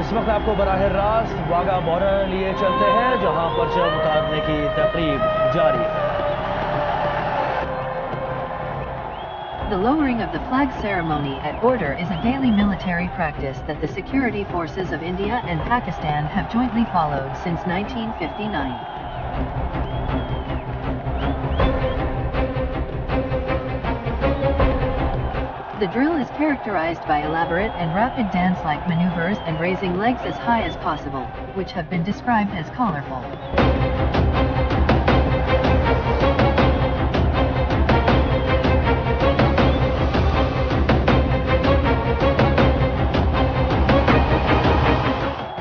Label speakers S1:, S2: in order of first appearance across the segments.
S1: इस वक्त आपको बराह रास्त वाघा बॉर्डर लिए चलते हैं, जहां परचम उतारने की तकरीब जारी है।
S2: The lowering of the flag ceremony at border is a daily military practice that the security forces of India and Pakistan have jointly followed since 1959. The drill is characterized by elaborate and rapid dance-like maneuvers and raising legs as high as possible, which have been described as colorful.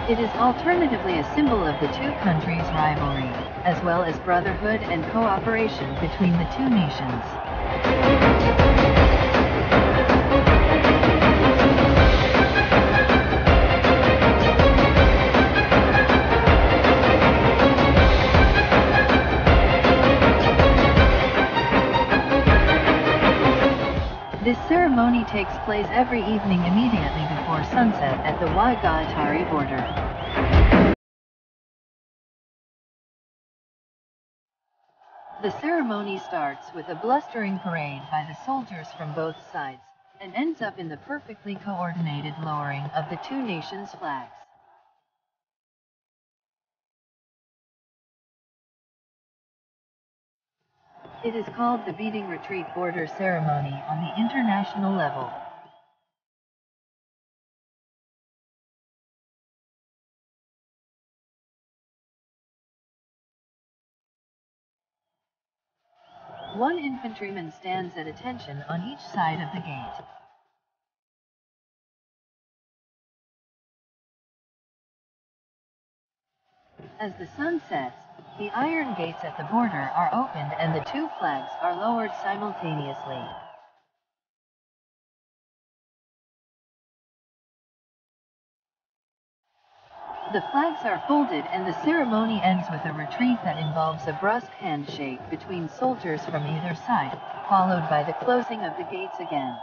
S2: It is alternatively a symbol of the two countries' rivalry, as well as brotherhood and cooperation between the two nations. This ceremony takes place every evening immediately before sunset at the Wagah Attari border. The ceremony starts with a blustering parade by the soldiers from both sides, and ends up in the perfectly coordinated lowering of the two nations' flags. It is called the beating retreat border ceremony on the international level. One infantryman stands at attention on each side of the gate. As the sun sets, the iron gates at the border are opened and the two flags are lowered simultaneously. The flags are folded and the ceremony ends with a retreat that involves a brusque handshake between soldiers from either side, followed by the closing of the gates again.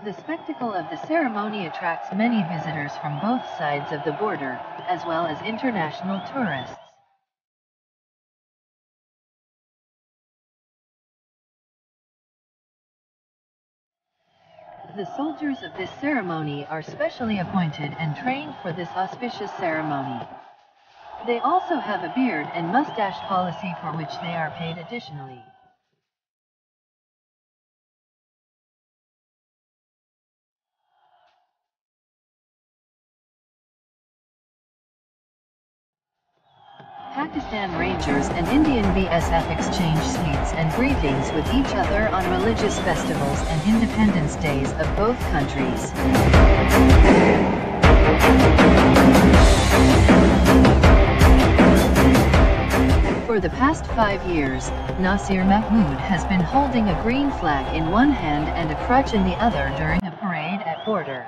S2: The spectacle of the ceremony attracts many visitors from both sides of the border, as well as international tourists. The soldiers of this ceremony are specially appointed and trained for this auspicious ceremony. They also have a beard and mustache policy for which they are paid additionally. Pakistan Rangers and Indian BSF exchange sweets and greetings with each other on religious festivals and independence days of both countries. For the past 5 years, Nasir Mahmood has been holding a green flag in one hand and a crutch in the other during a parade at border.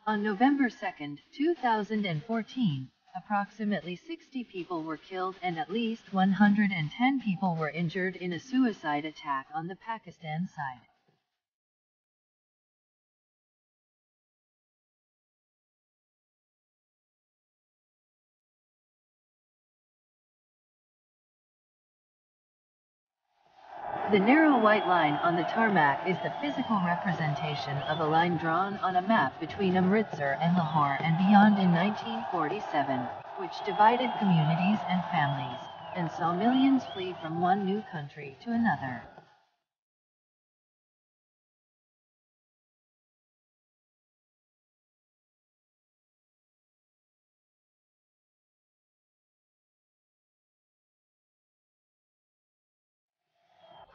S2: On November 2, 2014, approximately 60 people were killed and at least 110 people were injured in a suicide attack on the Pakistan side. The narrow white line on the tarmac is the physical representation of a line drawn on a map between Amritsar and Lahore and beyond in 1947, which divided communities and families, and saw millions flee from one new country to another.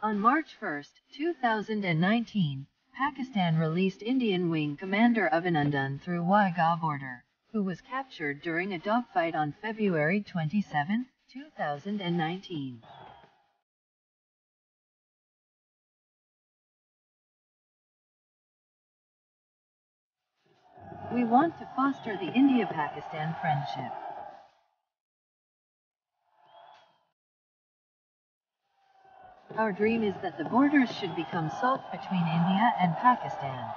S2: On March 1, 2019, Pakistan released Indian Wing Commander Abhinandan through Wagah border, who was captured during a dogfight on February 27, 2019. We want to foster the India-Pakistan friendship. Our dream is that the borders should become salt between India and Pakistan.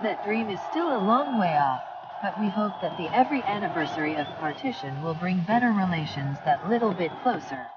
S2: That dream is still a long way off, but we hope that every anniversary of partition will bring better relations that little bit closer.